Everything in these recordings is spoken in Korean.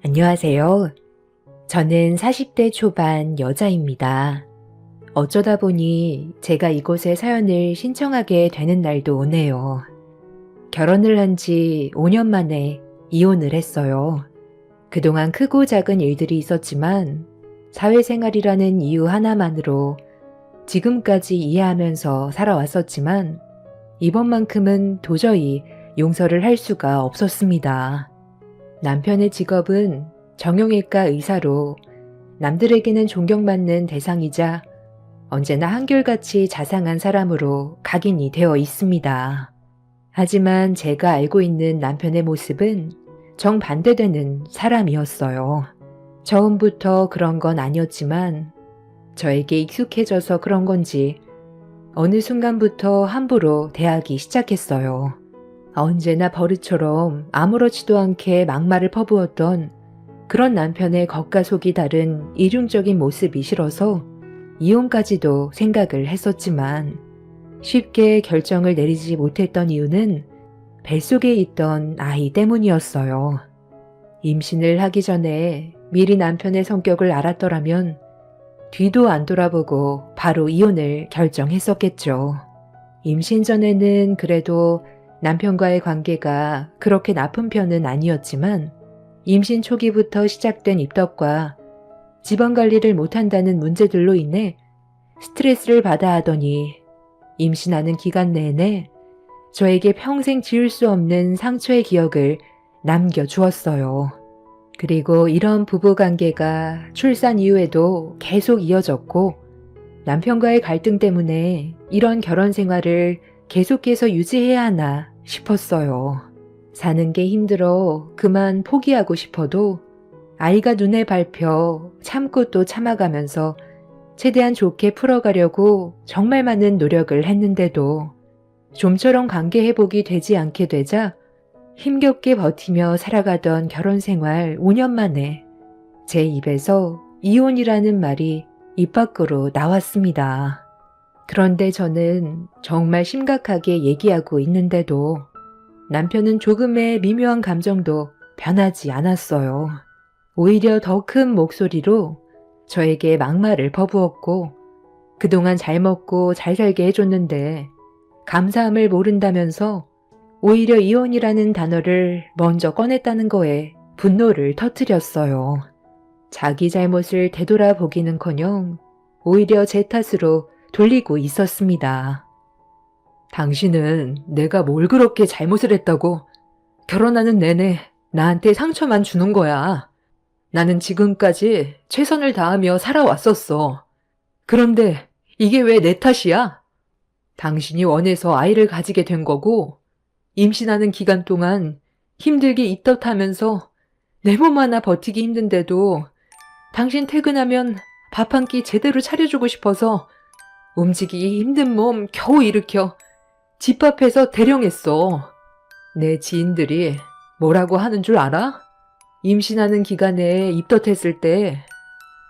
안녕하세요. 저는 40대 초반 여자입니다. 어쩌다 보니 제가 이곳에 사연을 신청하게 되는 날도 오네요. 결혼을 한 지 5년 만에 이혼을 했어요. 그동안 크고 작은 일들이 있었지만 사회생활이라는 이유 하나만으로 지금까지 이해하면서 살아왔었지만 이번만큼은 도저히 용서를 할 수가 없었습니다. 남편의 직업은 정형외과 의사로 남들에게는 존경받는 대상이자 언제나 한결같이 자상한 사람으로 각인이 되어 있습니다. 하지만 제가 알고 있는 남편의 모습은 정반대되는 사람이었어요. 처음부터 그런 건 아니었지만 저에게 익숙해져서 그런 건지 어느 순간부터 함부로 대하기 시작했어요. 언제나 버릇처럼 아무렇지도 않게 막말을 퍼부었던 그런 남편의 겉과 속이 다른 이중적인 모습이 싫어서 이혼까지도 생각을 했었지만 쉽게 결정을 내리지 못했던 이유는 뱃속에 있던 아이 때문이었어요. 임신을 하기 전에 미리 남편의 성격을 알았더라면 뒤도 안 돌아보고 바로 이혼을 결정했었겠죠. 임신 전에는 그래도 남편과의 관계가 그렇게 나쁜 편은 아니었지만 임신 초기부터 시작된 입덧과 집안 관리를 못한다는 문제들로 인해 스트레스를 받아 하더니 임신하는 기간 내내 저에게 평생 지울 수 없는 상처의 기억을 남겨주었어요. 그리고 이런 부부관계가 출산 이후에도 계속 이어졌고 남편과의 갈등 때문에 이런 결혼 생활을 계속해서 유지해야 하나 싶었어요. 사는 게 힘들어 그만 포기하고 싶어도 아이가 눈에 밟혀 참고 또 참아가면서 최대한 좋게 풀어가려고 정말 많은 노력을 했는데도 좀처럼 관계 회복이 되지 않게 되자 힘겹게 버티며 살아가던 결혼 생활 5년 만에 제 입에서 이혼이라는 말이 입 밖으로 나왔습니다. 그런데 저는 정말 심각하게 얘기하고 있는데도 남편은 조금의 미묘한 감정도 변하지 않았어요. 오히려 더 큰 목소리로 저에게 막말을 퍼부었고 그동안 잘 먹고 잘 살게 해줬는데 감사함을 모른다면서 오히려 이혼이라는 단어를 먼저 꺼냈다는 거에 분노를 터뜨렸어요. 자기 잘못을 되돌아보기는커녕 오히려 제 탓으로 돌리고 있었습니다. 당신은 내가 뭘 그렇게 잘못을 했다고 결혼하는 내내 나한테 상처만 주는 거야. 나는 지금까지 최선을 다하며 살아왔었어. 그런데 이게 왜 내 탓이야? 당신이 원해서 아이를 가지게 된 거고 임신하는 기간 동안 힘들게 입덧하면서 내 몸 하나 버티기 힘든데도 당신 퇴근하면 밥 한 끼 제대로 차려주고 싶어서 움직이기 힘든 몸 겨우 일으켜 집 앞에서 대령했어. 내 지인들이 뭐라고 하는 줄 알아? 임신하는 기간에 입덧했을 때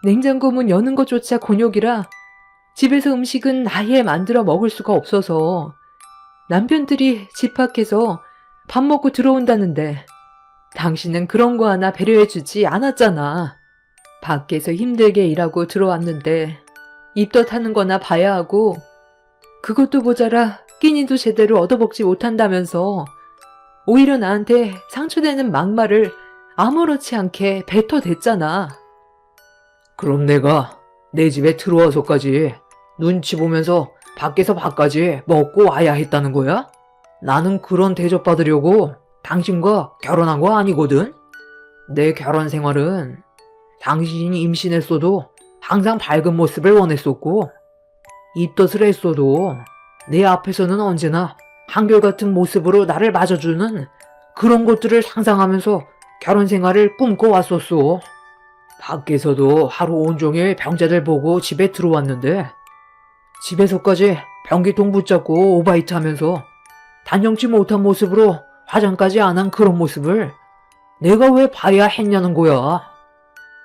냉장고 문 여는 것조차 곤욕이라 집에서 음식은 아예 만들어 먹을 수가 없어서 남편들이 집 밖에서 밥 먹고 들어온다는데 당신은 그런 거 하나 배려해주지 않았잖아. 밖에서 힘들게 일하고 들어왔는데 입덧하는 거나 봐야 하고 그것도 모자라 끼니도 제대로 얻어먹지 못한다면서 오히려 나한테 상처되는 막말을 아무렇지 않게 뱉어댔잖아. 그럼 내가 내 집에 들어와서까지 눈치 보면서 밖에서 밥까지 먹고 와야 했다는 거야? 나는 그런 대접받으려고 당신과 결혼한 거 아니거든? 내 결혼 생활은 당신이 임신했어도 항상 밝은 모습을 원했었고 입덧을 했어도 내 앞에서는 언제나 한결같은 모습으로 나를 맞아주는 그런 것들을 상상하면서 결혼 생활을 꿈꿔왔었어. 밖에서도 하루 온종일 병자들 보고 집에 들어왔는데 집에서까지 변기통 붙잡고 오바이트 하면서 단정치 못한 모습으로 화장까지 안 한 그런 모습을 내가 왜 봐야 했냐는 거야.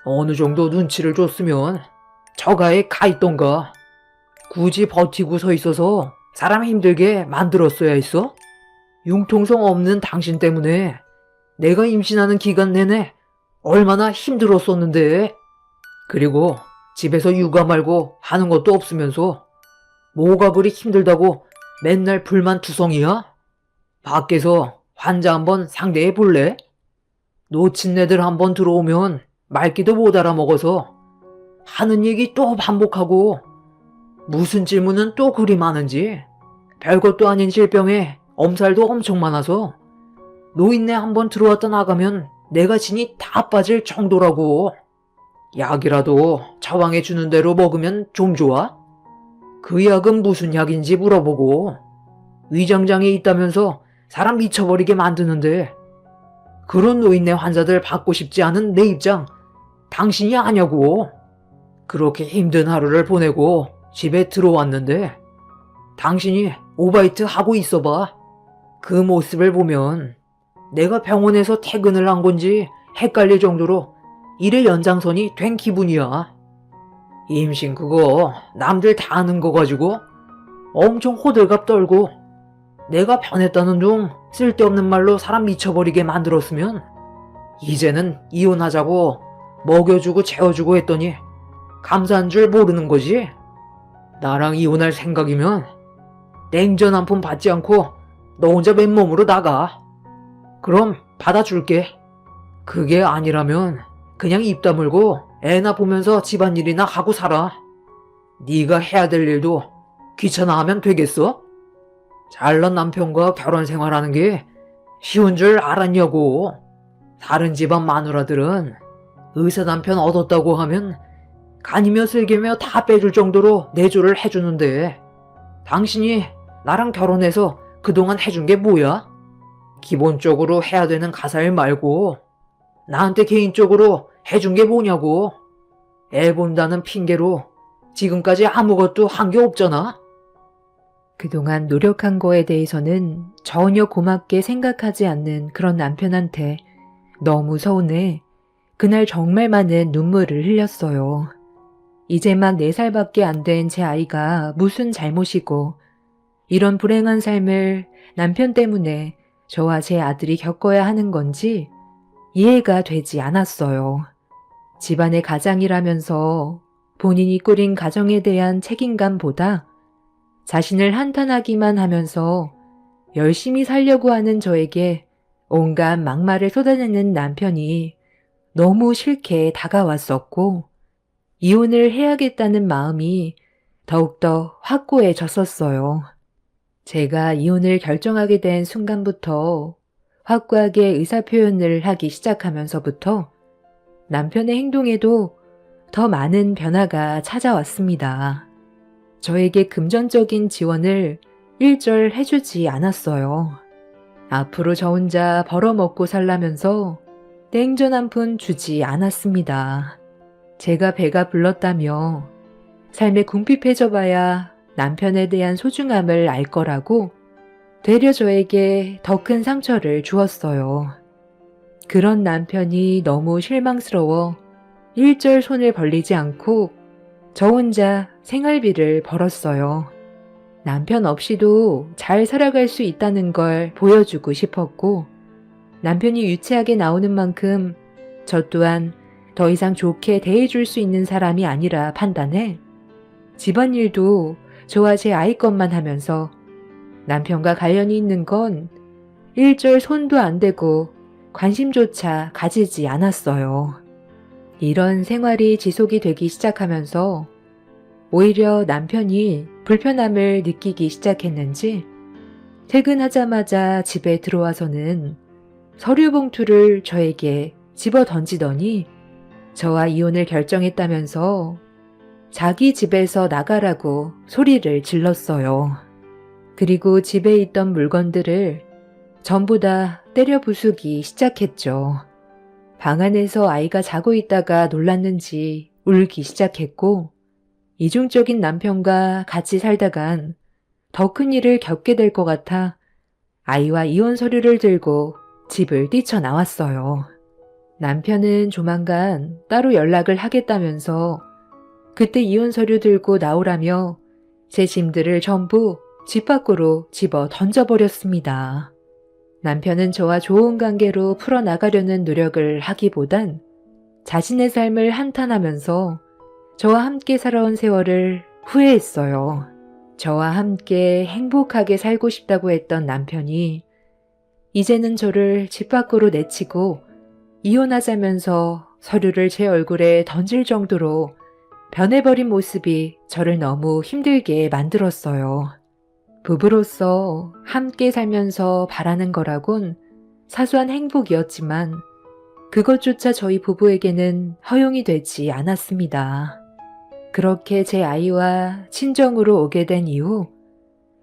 어느 정도 눈치를 줬으면 저가에 가 있던가. 굳이 버티고 서 있어서 사람 힘들게 만들었어야 했어? 융통성 없는 당신 때문에 내가 임신하는 기간 내내 얼마나 힘들었었는데. 그리고 집에서 육아 말고 하는 것도 없으면서 뭐가 그리 힘들다고 맨날 불만투성이야? 밖에서 환자 한번 상대해 볼래? 놓친 애들 한번 들어오면 말귀도 못 알아먹어서 하는 얘기 또 반복하고 무슨 질문은 또 그리 많은지 별것도 아닌 질병에 엄살도 엄청 많아서 노인네 한번 들어왔다 나가면 내가 진이 다 빠질 정도라고. 약이라도 처방해 주는 대로 먹으면 좀 좋아? 그 약은 무슨 약인지 물어보고 위장장애 있다면서 사람 미쳐버리게 만드는데 그런 노인네 환자들 받고 싶지 않은 내 입장 당신이 아냐고. 그렇게 힘든 하루를 보내고 집에 들어왔는데 당신이 오바이트 하고 있어봐. 그 모습을 보면 내가 병원에서 퇴근을 한 건지 헷갈릴 정도로 일의 연장선이 된 기분이야. 임신 그거 남들 다 아는 거 가지고 엄청 호들갑 떨고 내가 변했다는 둥 쓸데없는 말로 사람 미쳐버리게 만들었으면 이제는 이혼하자고 먹여주고 재워주고 했더니 감사한 줄 모르는 거지. 나랑 이혼할 생각이면 냉전 한 푼 받지 않고 너 혼자 맨몸으로 나가. 그럼 받아줄게. 그게 아니라면 그냥 입 다물고 애나 보면서 집안일이나 하고 살아. 네가 해야 될 일도 귀찮아하면 되겠어? 잘난 남편과 결혼 생활하는 게 쉬운 줄 알았냐고. 다른 집안 마누라들은 의사 남편 얻었다고 하면 간이며 슬기며 다 빼줄 정도로 내조를 해주는데 당신이 나랑 결혼해서 그동안 해준 게 뭐야? 기본적으로 해야 되는 가사일 말고 나한테 개인적으로 해준 게 뭐냐고. 애 본다는 핑계로 지금까지 아무것도 한 게 없잖아. 그동안 노력한 거에 대해서는 전혀 고맙게 생각하지 않는 그런 남편한테 너무 서운해 그날 정말 많은 눈물을 흘렸어요. 이제 막 4살밖에 안 된 제 아이가 무슨 잘못이고 이런 불행한 삶을 남편 때문에 저와 제 아들이 겪어야 하는 건지 이해가 되지 않았어요. 집안의 가장이라면서 본인이 꾸린 가정에 대한 책임감보다 자신을 한탄하기만 하면서 열심히 살려고 하는 저에게 온갖 막말을 쏟아내는 남편이 너무 싫게 다가왔었고 이혼을 해야겠다는 마음이 더욱더 확고해졌었어요. 제가 이혼을 결정하게 된 순간부터 확고하게 의사표현을 하기 시작하면서부터 남편의 행동에도 더 많은 변화가 찾아왔습니다. 저에게 금전적인 지원을 일절 해주지 않았어요. 앞으로 저 혼자 벌어먹고 살라면서 냉전 한 푼 주지 않았습니다. 제가 배가 불렀다며 삶에 궁핍해져 봐야 남편에 대한 소중함을 알 거라고 되려 저에게 더 큰 상처를 주었어요. 그런 남편이 너무 실망스러워 일절 손을 벌리지 않고 저 혼자 생활비를 벌었어요. 남편 없이도 잘 살아갈 수 있다는 걸 보여주고 싶었고 남편이 유치하게 나오는 만큼 저 또한 더 이상 좋게 대해줄 수 있는 사람이 아니라 판단해 집안일도 저와 제 아이 것만 하면서 남편과 관련이 있는 건 일절 손도 안 대고 관심조차 가지지 않았어요. 이런 생활이 지속이 되기 시작하면서 오히려 남편이 불편함을 느끼기 시작했는지 퇴근하자마자 집에 들어와서는 서류 봉투를 저에게 집어 던지더니 저와 이혼을 결정했다면서 자기 집에서 나가라고 소리를 질렀어요. 그리고 집에 있던 물건들을 전부 다 때려 부수기 시작했죠. 방 안에서 아이가 자고 있다가 놀랐는지 울기 시작했고 이중적인 남편과 같이 살다간 더 큰 일을 겪게 될 것 같아 아이와 이혼 서류를 들고 집을 뛰쳐나왔어요. 남편은 조만간 따로 연락을 하겠다면서 그때 이혼 서류 들고 나오라며 제 짐들을 전부 집 밖으로 집어 던져버렸습니다. 남편은 저와 좋은 관계로 풀어나가려는 노력을 하기보단 자신의 삶을 한탄하면서 저와 함께 살아온 세월을 후회했어요. 저와 함께 행복하게 살고 싶다고 했던 남편이 이제는 저를 집 밖으로 내치고 이혼하자면서 서류를 제 얼굴에 던질 정도로 변해버린 모습이 저를 너무 힘들게 만들었어요. 부부로서 함께 살면서 바라는 거라곤 사소한 행복이었지만 그것조차 저희 부부에게는 허용이 되지 않았습니다. 그렇게 제 아이와 친정으로 오게 된 이후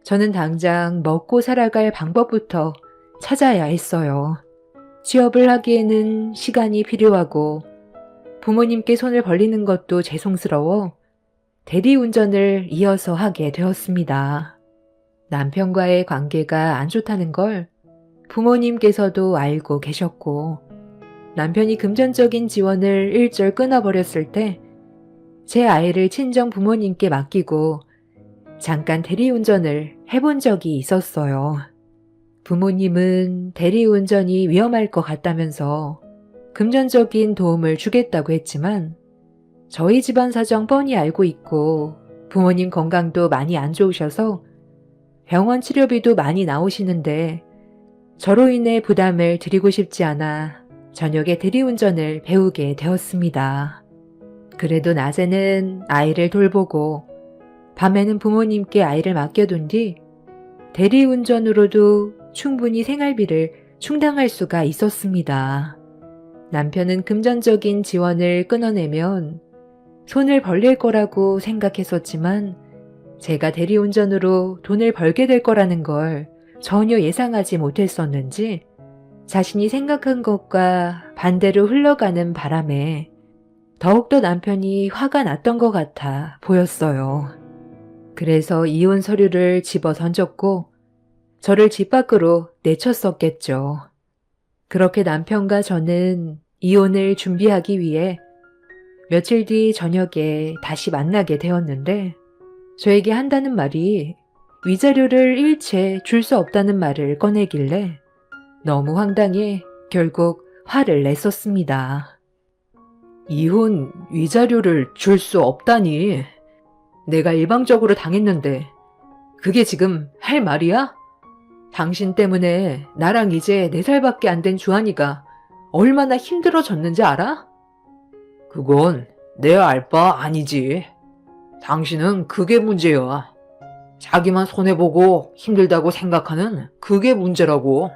저는 당장 먹고 살아갈 방법부터 찾아야 했어요. 취업을 하기에는 시간이 필요하고 부모님께 손을 벌리는 것도 죄송스러워 대리운전을 이어서 하게 되었습니다. 남편과의 관계가 안 좋다는 걸 부모님께서도 알고 계셨고 남편이 금전적인 지원을 일절 끊어버렸을 때 제 아이를 친정 부모님께 맡기고 잠깐 대리운전을 해본 적이 있었어요. 부모님은 대리운전이 위험할 것 같다면서 금전적인 도움을 주겠다고 했지만 저희 집안 사정 뻔히 알고 있고 부모님 건강도 많이 안 좋으셔서 병원 치료비도 많이 나오시는데 저로 인해 부담을 드리고 싶지 않아 저녁에 대리운전을 배우게 되었습니다. 그래도 낮에는 아이를 돌보고 밤에는 부모님께 아이를 맡겨둔 뒤 대리운전으로도 충분히 생활비를 충당할 수가 있었습니다. 남편은 금전적인 지원을 끊어내면 손을 벌릴 거라고 생각했었지만 제가 대리운전으로 돈을 벌게 될 거라는 걸 전혀 예상하지 못했었는지 자신이 생각한 것과 반대로 흘러가는 바람에 더욱더 남편이 화가 났던 것 같아 보였어요. 그래서 이혼 서류를 집어 던졌고 저를 집 밖으로 내쳤었겠죠. 그렇게 남편과 저는 이혼을 준비하기 위해 며칠 뒤 저녁에 다시 만나게 되었는데 저에게 한다는 말이 위자료를 일체 줄 수 없다는 말을 꺼내길래 너무 황당해 결국 화를 냈었습니다. 이혼 위자료를 줄 수 없다니. 내가 일방적으로 당했는데 그게 지금 할 말이야? 당신 때문에 나랑 이제 4살밖에 안 된 주한이가 얼마나 힘들어졌는지 알아? 그건 내 알 바 아니지. 당신은 그게 문제야. 자기만 손해보고 힘들다고 생각하는 그게 문제라고.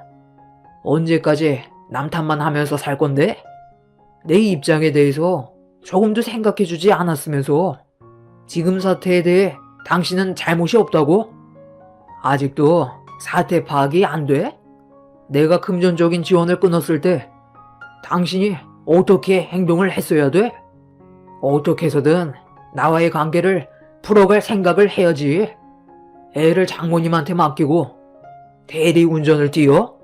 언제까지 남 탓만 하면서 살 건데? 내 입장에 대해서 조금도 생각해주지 않았으면서 지금 사태에 대해 당신은 잘못이 없다고? 아직도 사태 파악이 안 돼? 내가 금전적인 지원을 끊었을 때 당신이 어떻게 행동을 했어야 돼? 어떻게 해서든 나와의 관계를 풀어갈 생각을 해야지. 애를 장모님한테 맡기고 대리운전을 뛰어?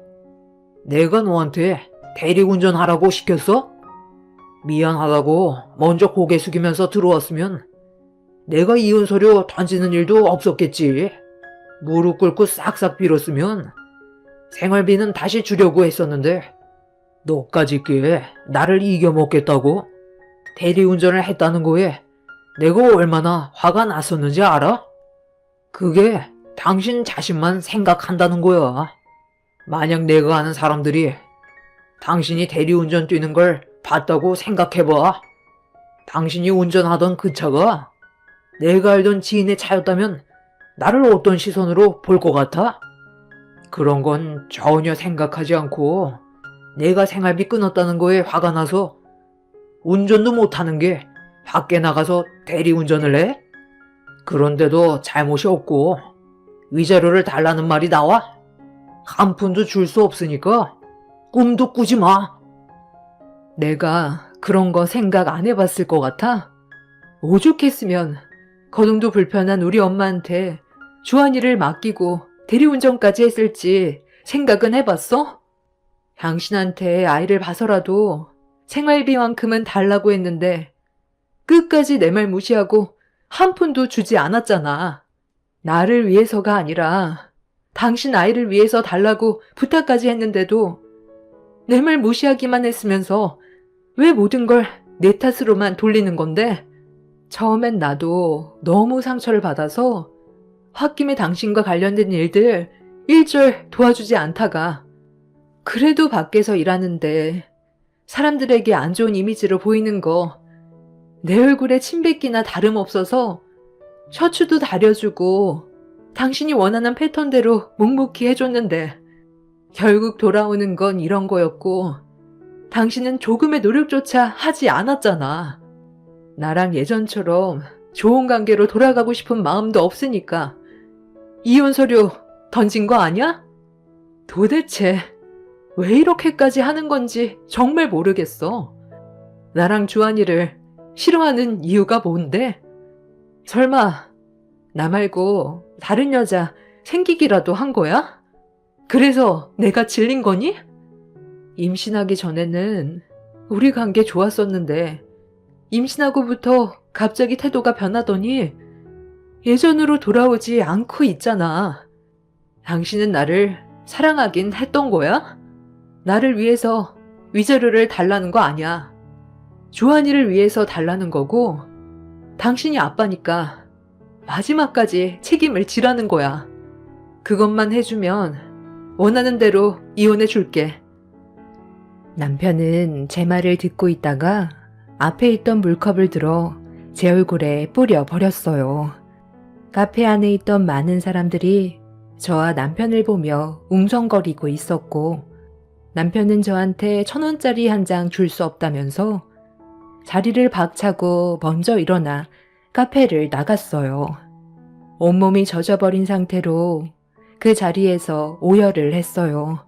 내가 너한테 대리운전하라고 시켰어? 미안하다고 먼저 고개 숙이면서 들어왔으면 내가 이혼 서류 던지는 일도 없었겠지. 무릎 꿇고 싹싹 빌었으면 생활비는 다시 주려고 했었는데 너까지 꽤 나를 이겨먹겠다고 대리운전을 했다는 거에 내가 얼마나 화가 났었는지 알아? 그게 당신 자신만 생각한다는 거야. 만약 내가 아는 사람들이 당신이 대리운전 뛰는 걸 봤다고 생각해봐. 당신이 운전하던 그 차가 내가 알던 지인의 차였다면 나를 어떤 시선으로 볼 것 같아? 그런 건 전혀 생각하지 않고 내가 생활비 끊었다는 거에 화가 나서 운전도 못하는 게 밖에 나가서 대리운전을 해? 그런데도 잘못이 없고 위자료를 달라는 말이 나와? 한 푼도 줄 수 없으니까 꿈도 꾸지 마. 내가 그런 거 생각 안 해봤을 것 같아? 오죽했으면 거동도 불편한 우리 엄마한테 주한이를 맡기고 대리운전까지 했을지 생각은 해봤어? 당신한테 아이를 봐서라도 생활비만큼은 달라고 했는데 끝까지 내 말 무시하고 한 푼도 주지 않았잖아. 나를 위해서가 아니라 당신 아이를 위해서 달라고 부탁까지 했는데도 내 말 무시하기만 했으면서 왜 모든 걸 내 탓으로만 돌리는 건데 처음엔 나도 너무 상처를 받아서 홧김에 당신과 관련된 일들 일절 도와주지 않다가 그래도 밖에서 일하는데 사람들에게 안 좋은 이미지로 보이는 거 내 얼굴에 침 뱉기나 다름없어서 셔츠도 다려주고 당신이 원하는 패턴대로 묵묵히 해줬는데 결국 돌아오는 건 이런 거였고 당신은 조금의 노력조차 하지 않았잖아. 나랑 예전처럼 좋은 관계로 돌아가고 싶은 마음도 없으니까 이혼 서류 던진 거 아니야? 도대체 왜 이렇게까지 하는 건지 정말 모르겠어. 나랑 주한이를 싫어하는 이유가 뭔데? 설마 나 말고 다른 여자 생기기라도 한 거야? 그래서 내가 질린 거니? 임신하기 전에는 우리 관계 좋았었는데 임신하고부터 갑자기 태도가 변하더니 예전으로 돌아오지 않고 있잖아. 당신은 나를 사랑하긴 했던 거야? 나를 위해서 위자료를 달라는 거 아니야. 주한이를 위해서 달라는 거고 당신이 아빠니까 마지막까지 책임을 지라는 거야. 그것만 해주면 원하는 대로 이혼해 줄게. 남편은 제 말을 듣고 있다가 앞에 있던 물컵을 들어 제 얼굴에 뿌려 버렸어요. 카페 안에 있던 많은 사람들이 저와 남편을 보며 웅성거리고 있었고 남편은 저한테 1,000원짜리 한 장 줄 수 없다면서 자리를 박차고 먼저 일어나 카페를 나갔어요. 온몸이 젖어버린 상태로 그 자리에서 오열을 했어요.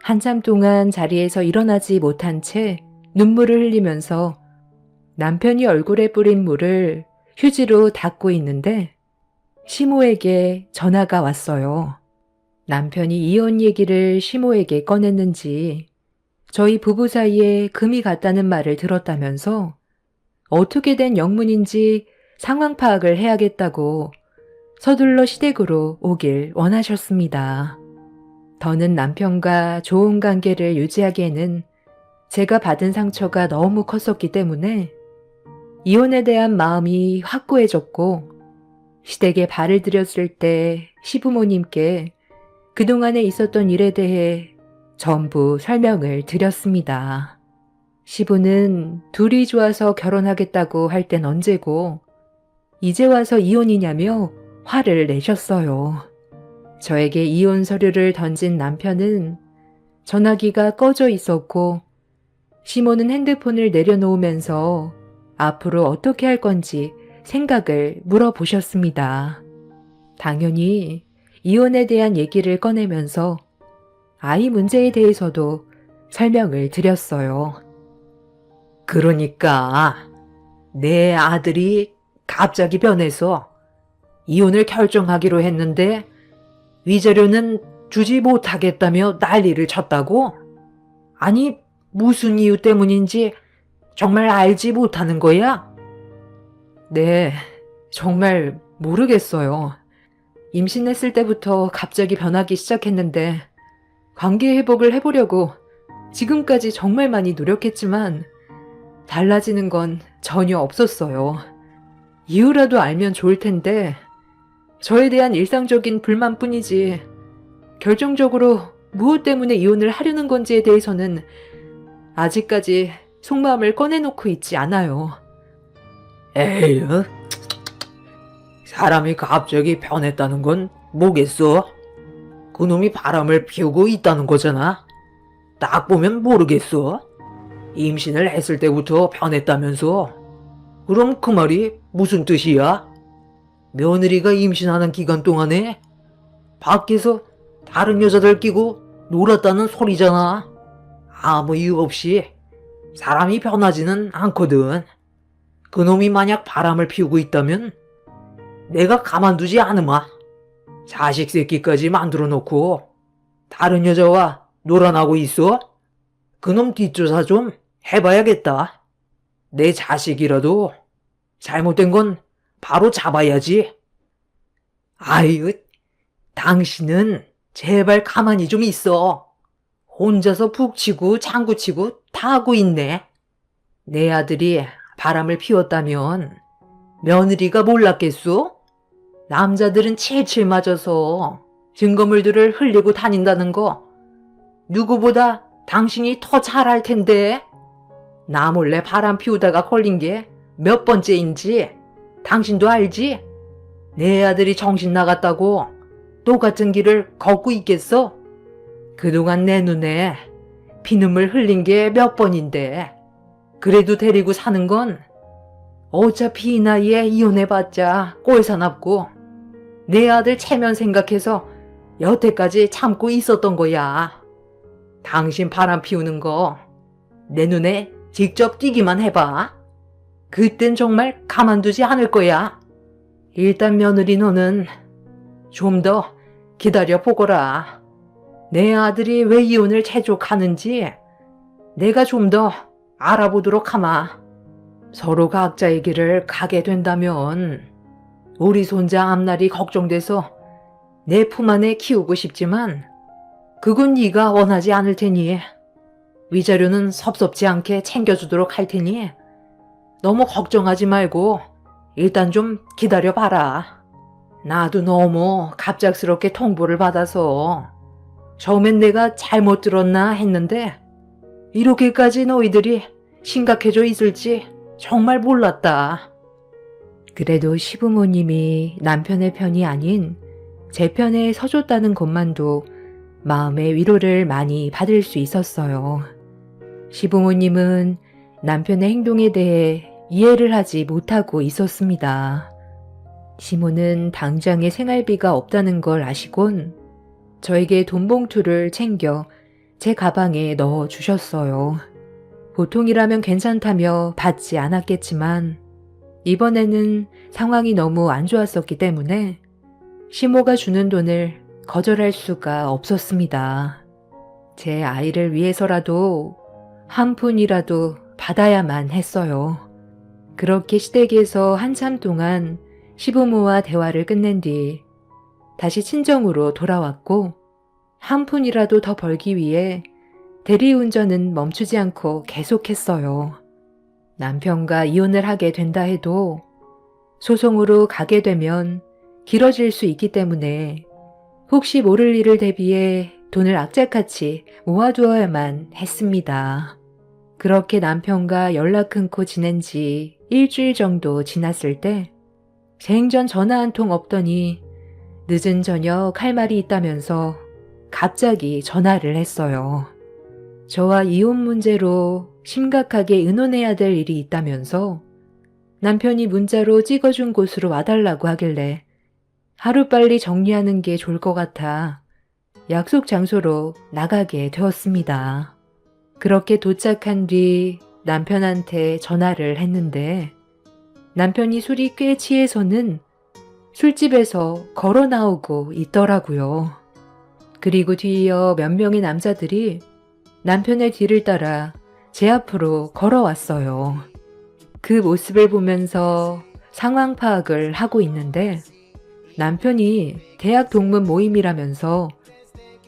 한참 동안 자리에서 일어나지 못한 채 눈물을 흘리면서 남편이 얼굴에 뿌린 물을 휴지로 닦고 있는데 시모에게 전화가 왔어요. 남편이 이혼 얘기를 시모에게 꺼냈는지 저희 부부 사이에 금이 갔다는 말을 들었다면서 어떻게 된 영문인지 상황 파악을 해야겠다고 서둘러 시댁으로 오길 원하셨습니다. 더는 남편과 좋은 관계를 유지하기에는 제가 받은 상처가 너무 컸었기 때문에 이혼에 대한 마음이 확고해졌고 시댁에 발을 들였을 때 시부모님께 그동안에 있었던 일에 대해 전부 설명을 드렸습니다. 시부는 둘이 좋아서 결혼하겠다고 할 땐 언제고 이제 와서 이혼이냐며 화를 내셨어요. 저에게 이혼 서류를 던진 남편은 전화기가 꺼져 있었고 시모는 핸드폰을 내려놓으면서 앞으로 어떻게 할 건지 생각을 물어보셨습니다. 당연히 이혼에 대한 얘기를 꺼내면서 아이 문제에 대해서도 설명을 드렸어요. 그러니까 내 아들이 갑자기 변해서 이혼을 결정하기로 했는데 위자료는 주지 못하겠다며 난리를 쳤다고? 아니, 무슨 이유 때문인지 정말 알지 못하는 거야? 네, 정말 모르겠어요. 임신했을 때부터 갑자기 변하기 시작했는데 관계 회복을 해보려고 지금까지 정말 많이 노력했지만 달라지는 건 전혀 없었어요. 이유라도 알면 좋을 텐데 저에 대한 일상적인 불만뿐이지 결정적으로 무엇 때문에 이혼을 하려는 건지에 대해서는 아직까지 속마음을 꺼내놓고 있지 않아요. 에휴, 사람이 갑자기 변했다는 건 뭐겠어? 그놈이 바람을 피우고 있다는 거잖아. 딱 보면 모르겠어. 임신을 했을 때부터 변했다면서. 그럼 그 말이 무슨 뜻이야? 며느리가 임신하는 기간 동안에 밖에서 다른 여자들 끼고 놀았다는 소리잖아. 아무 이유 없이 사람이 변하지는 않거든. 그놈이 만약 바람을 피우고 있다면 내가 가만두지 않으마. 자식 새끼까지 만들어 놓고 다른 여자와 놀아나고 있어? 그놈 뒷조사 좀 해봐야겠다. 내 자식이라도 잘못된 건 바로 잡아야지. 아유, 당신은 제발 가만히 좀 있어. 혼자서 푹 치고 장구치고 다 하고 있네. 내 아들이 바람을 피웠다면 며느리가 몰랐겠소? 남자들은 칠칠 맞아서 증거물들을 흘리고 다닌다는 거 누구보다 당신이 더 잘 알 텐데. 나 몰래 바람 피우다가 걸린 게 몇 번째인지 당신도 알지? 내 아들이 정신 나갔다고 똑같은 길을 걷고 있겠어? 그동안 내 눈에 피눈물 흘린 게 몇 번인데 그래도 데리고 사는 건 어차피 이 나이에 이혼해봤자 꼴사납고 내 아들 체면 생각해서 여태까지 참고 있었던 거야. 당신 바람 피우는 거 내 눈에 직접 띄기만 해봐. 그땐 정말 가만두지 않을 거야. 일단 며느리 너는 좀 더 기다려 보거라. 내 아들이 왜 이혼을 재촉하는지 내가 좀 더 알아보도록 하마. 서로 각자의 길을 가게 된다면 우리 손자 앞날이 걱정돼서 내 품 안에 키우고 싶지만 그건 네가 원하지 않을 테니 위자료는 섭섭지 않게 챙겨주도록 할 테니 너무 걱정하지 말고 일단 좀 기다려봐라. 나도 너무 갑작스럽게 통보를 받아서 처음엔 내가 잘못 들었나 했는데 이렇게까지 너희들이 심각해져 있을지 정말 몰랐다. 그래도 시부모님이 남편의 편이 아닌 제 편에 서줬다는 것만도 마음의 위로를 많이 받을 수 있었어요. 시부모님은 남편의 행동에 대해 이해를 하지 못하고 있었습니다. 시모는 당장의 생활비가 없다는 걸 아시곤 저에게 돈 봉투를 챙겨 제 가방에 넣어 주셨어요. 보통이라면 괜찮다며 받지 않았겠지만 이번에는 상황이 너무 안 좋았었기 때문에 시모가 주는 돈을 거절할 수가 없었습니다. 제 아이를 위해서라도 한 푼이라도 받아야만 했어요. 그렇게 시댁에서 한참 동안 시부모와 대화를 끝낸 뒤 다시 친정으로 돌아왔고 한 푼이라도 더 벌기 위해 대리운전은 멈추지 않고 계속했어요. 남편과 이혼을 하게 된다 해도 소송으로 가게 되면 길어질 수 있기 때문에 혹시 모를 일을 대비해 돈을 악착같이 모아두어야만 했습니다. 그렇게 남편과 연락 끊고 지낸 지 일주일 정도 지났을 때 생전 전화 한 통 없더니 늦은 저녁 할 말이 있다면서 갑자기 전화를 했어요. 저와 이혼 문제로 심각하게 의논해야 될 일이 있다면서 남편이 문자로 찍어준 곳으로 와달라고 하길래 하루빨리 정리하는 게 좋을 것 같아 약속 장소로 나가게 되었습니다. 그렇게 도착한 뒤 남편한테 전화를 했는데 남편이 술이 꽤 취해서는 술집에서 걸어 나오고 있더라고요. 그리고 뒤이어 몇 명의 남자들이 남편의 뒤를 따라 제 앞으로 걸어왔어요. 그 모습을 보면서 상황 파악을 하고 있는데 남편이 대학 동문 모임이라면서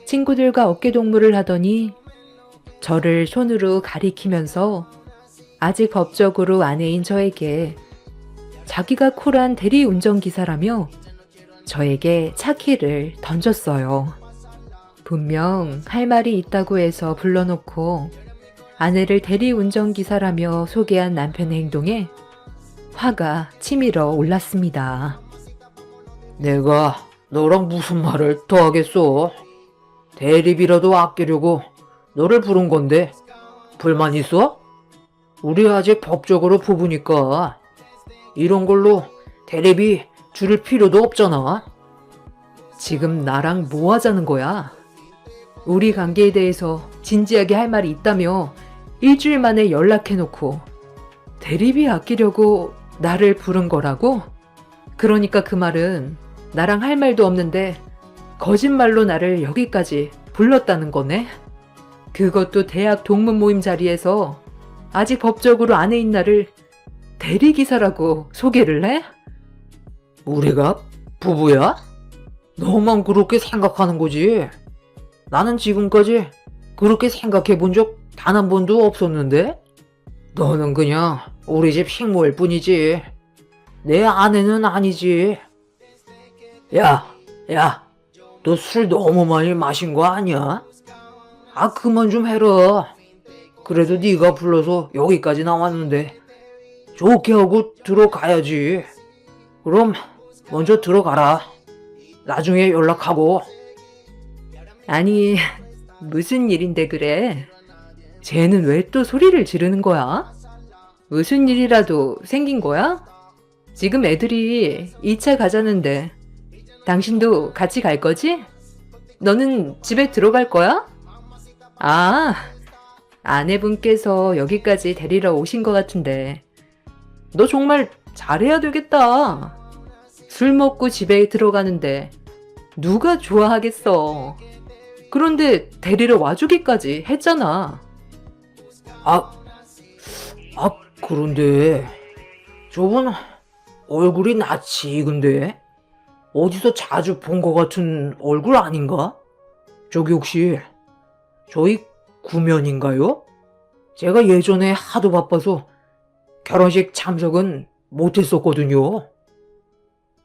친구들과 어깨동무를 하더니 저를 손으로 가리키면서 아직 법적으로 아내인 저에게 자기가 쿨한 대리운전기사라며 저에게 차키를 던졌어요. 분명 할 말이 있다고 해서 불러놓고 아내를 대리운전기사라며 소개한 남편의 행동에 화가 치밀어 올랐습니다. 내가 너랑 무슨 말을 더 하겠어? 대리비라도 아끼려고 너를 부른 건데 불만 있어? 우리 아직 법적으로 부부니까 이런 걸로 대리비 줄일 필요도 없잖아. 지금 나랑 뭐 하자는 거야? 우리 관계에 대해서 진지하게 할 말이 있다며 일주일 만에 연락해놓고 대리비 아끼려고 나를 부른 거라고? 그러니까 그 말은 나랑 할 말도 없는데 거짓말로 나를 여기까지 불렀다는 거네? 그것도 대학 동문 모임 자리에서 아직 법적으로 아내인 나를 대리기사라고 소개를 해? 우리가 부부야? 너만 그렇게 생각하는 거지. 나는 지금까지 그렇게 생각해 본 적 단 한 번도 없었는데? 너는 그냥 우리 집 식모일 뿐이지. 내 아내는 아니지. 야, 너 술 너무 많이 마신 거 아니야? 아, 그만 좀 해라. 그래도 네가 불러서 여기까지 나왔는데 좋게 하고 들어가야지. 그럼 먼저 들어가라. 나중에 연락하고. 아니, 무슨 일인데 그래? 쟤는 왜 또 소리를 지르는 거야? 무슨 일이라도 생긴 거야? 지금 애들이 2차 가자는데 당신도 같이 갈 거지? 너는 집에 들어갈 거야? 아, 아내분께서 여기까지 데리러 오신 것 같은데 너 정말 잘해야 되겠다. 술 먹고 집에 들어가는데 누가 좋아하겠어. 그런데 데리러 와주기까지 했잖아. 그런데 저분 얼굴이 낯이 익은데 어디서 자주 본 것 같은 얼굴 아닌가? 저기 혹시 저희 구면인가요? 제가 예전에 하도 바빠서 결혼식 참석은 못했었거든요.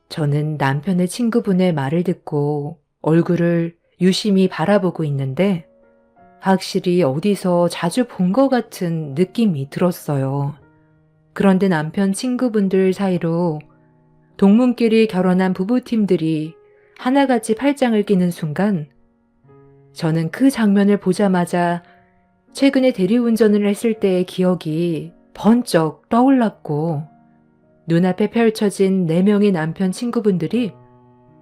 저는 남편의 친구분의 말을 듣고 얼굴을 유심히 바라보고 있는데 확실히 어디서 자주 본 것 같은 느낌이 들었어요. 그런데 남편 친구분들 사이로 동문끼리 결혼한 부부팀들이 하나같이 팔짱을 끼는 순간 저는 그 장면을 보자마자 최근에 대리운전을 했을 때의 기억이 번쩍 떠올랐고 눈앞에 펼쳐진 4명의 남편 친구분들이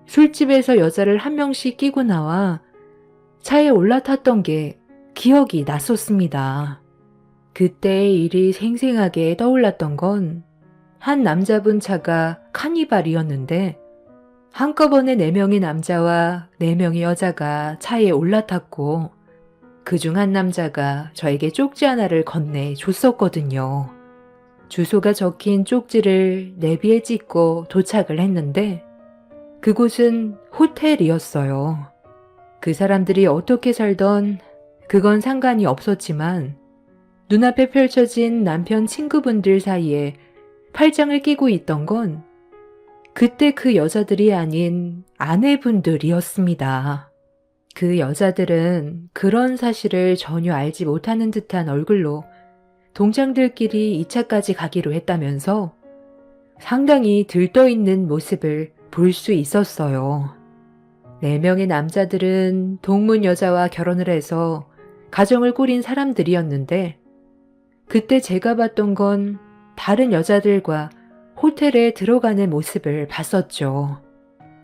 술집에서 여자를 한 명씩 끼고 나와 차에 올라탔던 게 기억이 났었습니다. 그때의 일이 생생하게 떠올랐던 건 한 남자분 차가 카니발이었는데 한꺼번에 4명의 남자와 4명의 여자가 차에 올라탔고 그중 한 남자가 저에게 쪽지 하나를 건네줬었거든요. 주소가 적힌 쪽지를 내비에 찍고 도착을 했는데 그곳은 호텔이었어요. 그 사람들이 어떻게 살던 그건 상관이 없었지만 눈앞에 펼쳐진 남편 친구분들 사이에 팔짱을 끼고 있던 건 그때 그 여자들이 아닌 아내분들이었습니다. 그 여자들은 그런 사실을 전혀 알지 못하는 듯한 얼굴로 동창들끼리 2차까지 가기로 했다면서 상당히 들떠있는 모습을 볼 수 있었어요. 4명의 남자들은 동문 여자와 결혼을 해서 가정을 꾸린 사람들이었는데 그때 제가 봤던 건 다른 여자들과 호텔에 들어가는 모습을 봤었죠.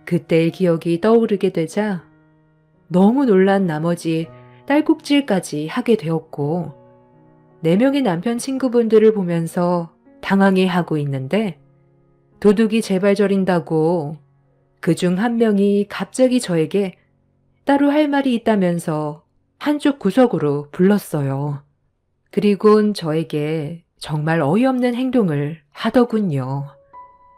그때의 기억이 떠오르게 되자 너무 놀란 나머지 딸꾹질까지 하게 되었고 4명의 남편 친구분들을 보면서 당황해하고 있는데 도둑이 제발 저린다고 그중 한 명이 갑자기 저에게 따로 할 말이 있다면서 한쪽 구석으로 불렀어요. 그리곤 저에게 정말 어이없는 행동을 하더군요.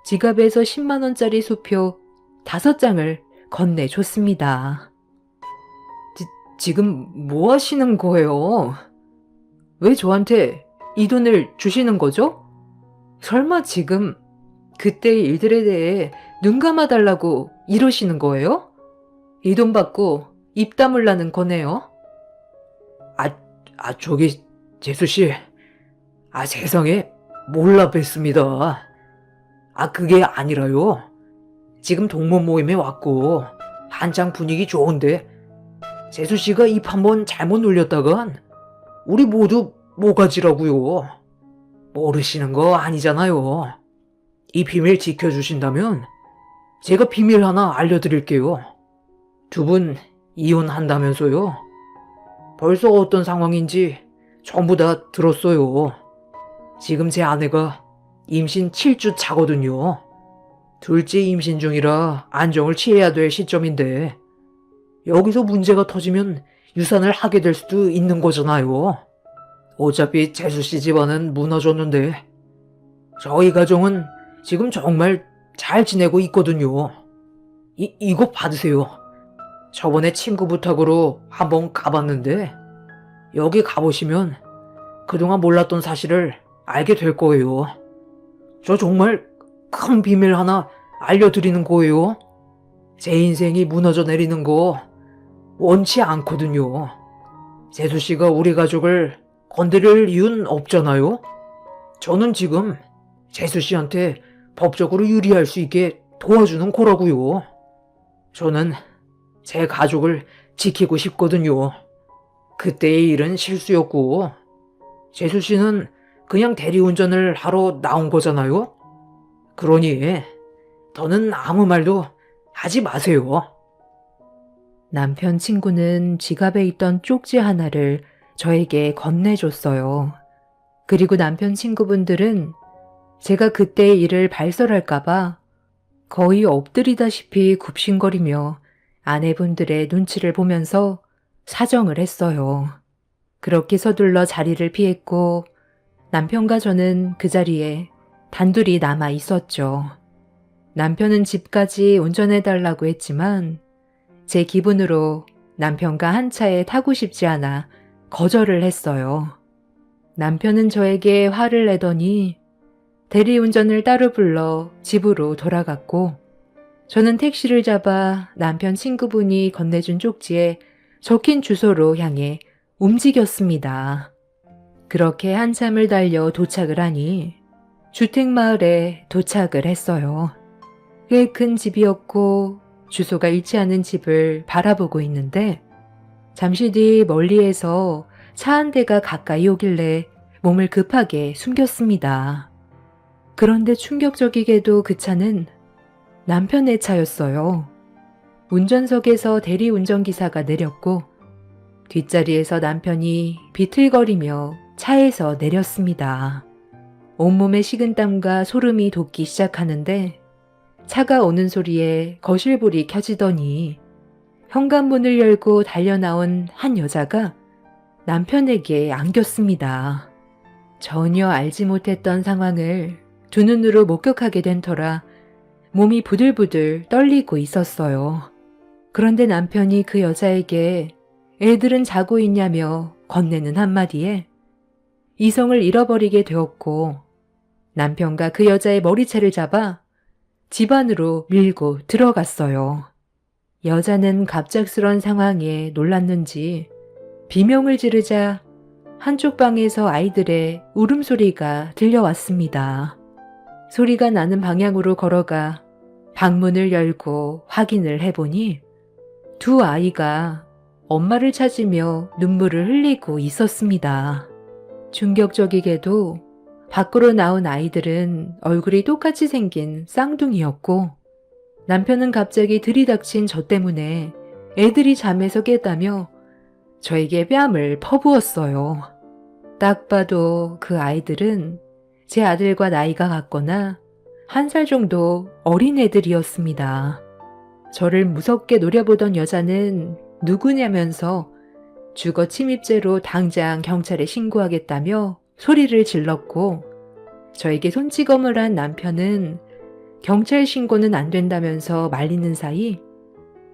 지갑에서 10만 원짜리 수표 5장을 건네줬습니다. 지금 뭐 하시는 거예요? 왜 저한테 이 돈을 주시는 거죠? 설마 지금 그때의 일들에 대해 눈 감아달라고 이러시는 거예요? 이 돈 받고 입 다물라는 거네요? 저기 재수씨, 세상에 몰라 뵀습니다. 그게 아니라요. 지금 동문 모임에 왔고 한창 분위기 좋은데 재수씨가 입 한번 잘못 놀렸다간 우리 모두 모가지라고요. 모르시는 거 아니잖아요. 이 비밀 지켜주신다면 제가 비밀 하나 알려드릴게요. 두 분 이혼한다면서요. 벌써 어떤 상황인지 전부 다 들었어요. 지금 제 아내가 임신 7주 차거든요. 둘째 임신 중이라 안정을 취해야 될 시점인데 여기서 문제가 터지면 유산을 하게 될 수도 있는 거잖아요. 어차피 재수씨 집안은 무너졌는데 저희 가정은 지금 정말 잘 지내고 있거든요. 이거 받으세요. 저번에 친구 부탁으로 한번 가봤는데 여기 가보시면 그동안 몰랐던 사실을 알게 될 거예요. 저 정말 큰 비밀 하나 알려드리는 거예요. 제 인생이 무너져 내리는 거 원치 않거든요. 재수 씨가 우리 가족을 건드릴 이유는 없잖아요. 저는 지금 재수 씨한테 법적으로 유리할 수 있게 도와주는 거라고요. 저는 제 가족을 지키고 싶거든요. 그때의 일은 실수였고, 재수 씨는 그냥 대리운전을 하러 나온 거잖아요. 그러니 더는 아무 말도 하지 마세요. 남편 친구는 지갑에 있던 쪽지 하나를 저에게 건네줬어요. 그리고 남편 친구분들은 제가 그때의 일을 발설할까봐 거의 엎드리다시피 굽신거리며 아내분들의 눈치를 보면서 사정을 했어요. 그렇게 서둘러 자리를 피했고 남편과 저는 그 자리에 단둘이 남아 있었죠. 남편은 집까지 운전해달라고 했지만 제 기분으로 남편과 한 차에 타고 싶지 않아 거절을 했어요. 남편은 저에게 화를 내더니 대리운전을 따로 불러 집으로 돌아갔고 저는 택시를 잡아 남편 친구분이 건네준 쪽지에 적힌 주소로 향해 움직였습니다. 그렇게 한참을 달려 도착을 하니 주택마을에 도착을 했어요. 꽤 큰 집이었고 주소가 일치하는 집을 바라보고 있는데 잠시 뒤 멀리에서 차 한 대가 가까이 오길래 몸을 급하게 숨겼습니다. 그런데 충격적이게도 그 차는 남편의 차였어요. 운전석에서 대리운전기사가 내렸고 뒷자리에서 남편이 비틀거리며 차에서 내렸습니다. 온몸에 식은땀과 소름이 돋기 시작하는데 차가 오는 소리에 거실불이 켜지더니 현관문을 열고 달려나온 한 여자가 남편에게 안겼습니다. 전혀 알지 못했던 상황을 두 눈으로 목격하게 된 터라 몸이 부들부들 떨리고 있었어요. 그런데 남편이 그 여자에게 애들은 자고 있냐며 건네는 한마디에 이성을 잃어버리게 되었고 남편과 그 여자의 머리채를 잡아 집 안으로 밀고 들어갔어요. 여자는 갑작스런 상황에 놀랐는지 비명을 지르자 한쪽 방에서 아이들의 울음소리가 들려왔습니다. 소리가 나는 방향으로 걸어가 방문을 열고 확인을 해보니 두 아이가 엄마를 찾으며 눈물을 흘리고 있었습니다. 충격적이게도 밖으로 나온 아이들은 얼굴이 똑같이 생긴 쌍둥이였고 남편은 갑자기 들이닥친 저 때문에 애들이 잠에서 깼다며 저에게 뺨을 퍼부었어요. 딱 봐도 그 아이들은 제 아들과 나이가 같거나 1살 정도 어린 애들이었습니다. 저를 무섭게 노려보던 여자는 누구냐면서 주거 침입죄로 당장 경찰에 신고하겠다며 소리를 질렀고 저에게 손찌검을 한 남편은 경찰 신고는 안 된다면서 말리는 사이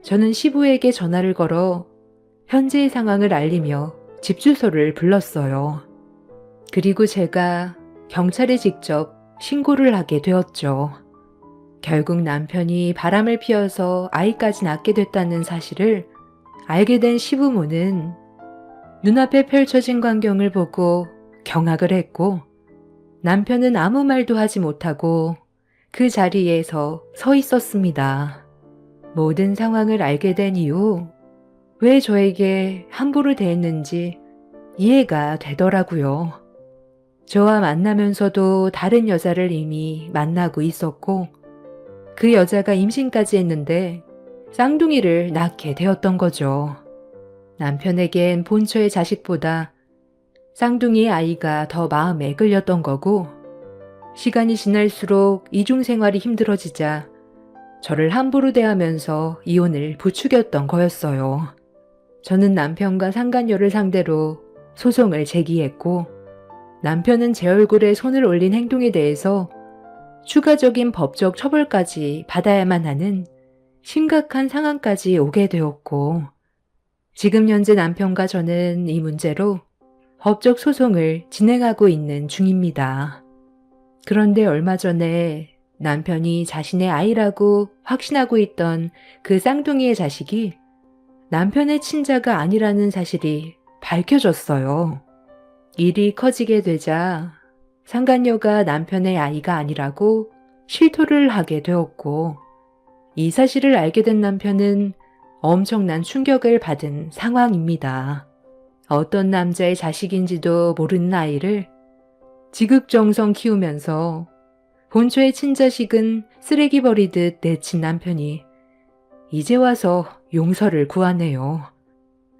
저는 시부에게 전화를 걸어 현재의 상황을 알리며 집 주소를 불렀어요. 그리고 제가 경찰에 직접 신고를 하게 되었죠. 결국 남편이 바람을 피워서 아이까지 낳게 됐다는 사실을 알게 된 시부모는 눈앞에 펼쳐진 광경을 보고 경악을 했고 남편은 아무 말도 하지 못하고 그 자리에서 서 있었습니다. 모든 상황을 알게 된 이후 왜 저에게 함부로 대했는지 이해가 되더라고요. 저와 만나면서도 다른 여자를 이미 만나고 있었고 그 여자가 임신까지 했는데 쌍둥이를 낳게 되었던 거죠. 남편에겐 본처의 자식보다 쌍둥이의 아이가 더 마음에 끌렸던 거고 시간이 지날수록 이중생활이 힘들어지자 저를 함부로 대하면서 이혼을 부추겼던 거였어요. 저는 남편과 상간녀를 상대로 소송을 제기했고 남편은 제 얼굴에 손을 올린 행동에 대해서 추가적인 법적 처벌까지 받아야만 하는 심각한 상황까지 오게 되었고 지금 현재 남편과 저는 이 문제로 법적 소송을 진행하고 있는 중입니다. 그런데 얼마 전에 남편이 자신의 아이라고 확신하고 있던 그 쌍둥이의 자식이 남편의 친자가 아니라는 사실이 밝혀졌어요. 일이 커지게 되자 상간녀가 남편의 아이가 아니라고 실토를 하게 되었고, 이 사실을 알게 된 남편은 엄청난 충격을 받은 상황입니다. 어떤 남자의 자식인지도 모르는 아이를 지극정성 키우면서 본초의 친자식은 쓰레기 버리듯 내친 남편이 이제 와서 용서를 구하네요.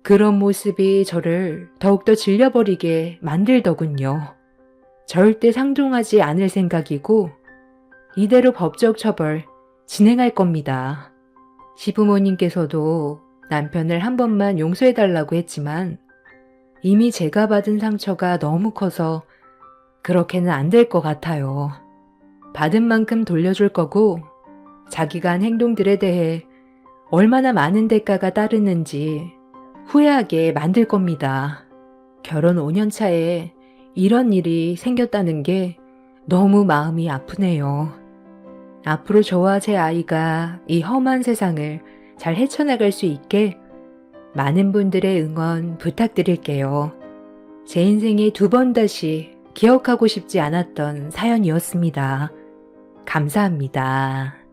그런 모습이 저를 더욱더 질려버리게 만들더군요. 절대 상종하지 않을 생각이고 이대로 법적 처벌 진행할 겁니다. 시부모님께서도 남편을 한 번만 용서해달라고 했지만 이미 제가 받은 상처가 너무 커서 그렇게는 안 될 것 같아요. 받은 만큼 돌려줄 거고 자기가 한 행동들에 대해 얼마나 많은 대가가 따르는지 후회하게 만들 겁니다. 결혼 5년 차에 이런 일이 생겼다는 게 너무 마음이 아프네요. 앞으로 저와 제 아이가 이 험한 세상을 잘 헤쳐나갈 수 있게 많은 분들의 응원 부탁드릴게요. 제 인생에 2번 다시 기억하고 싶지 않았던 사연이었습니다. 감사합니다.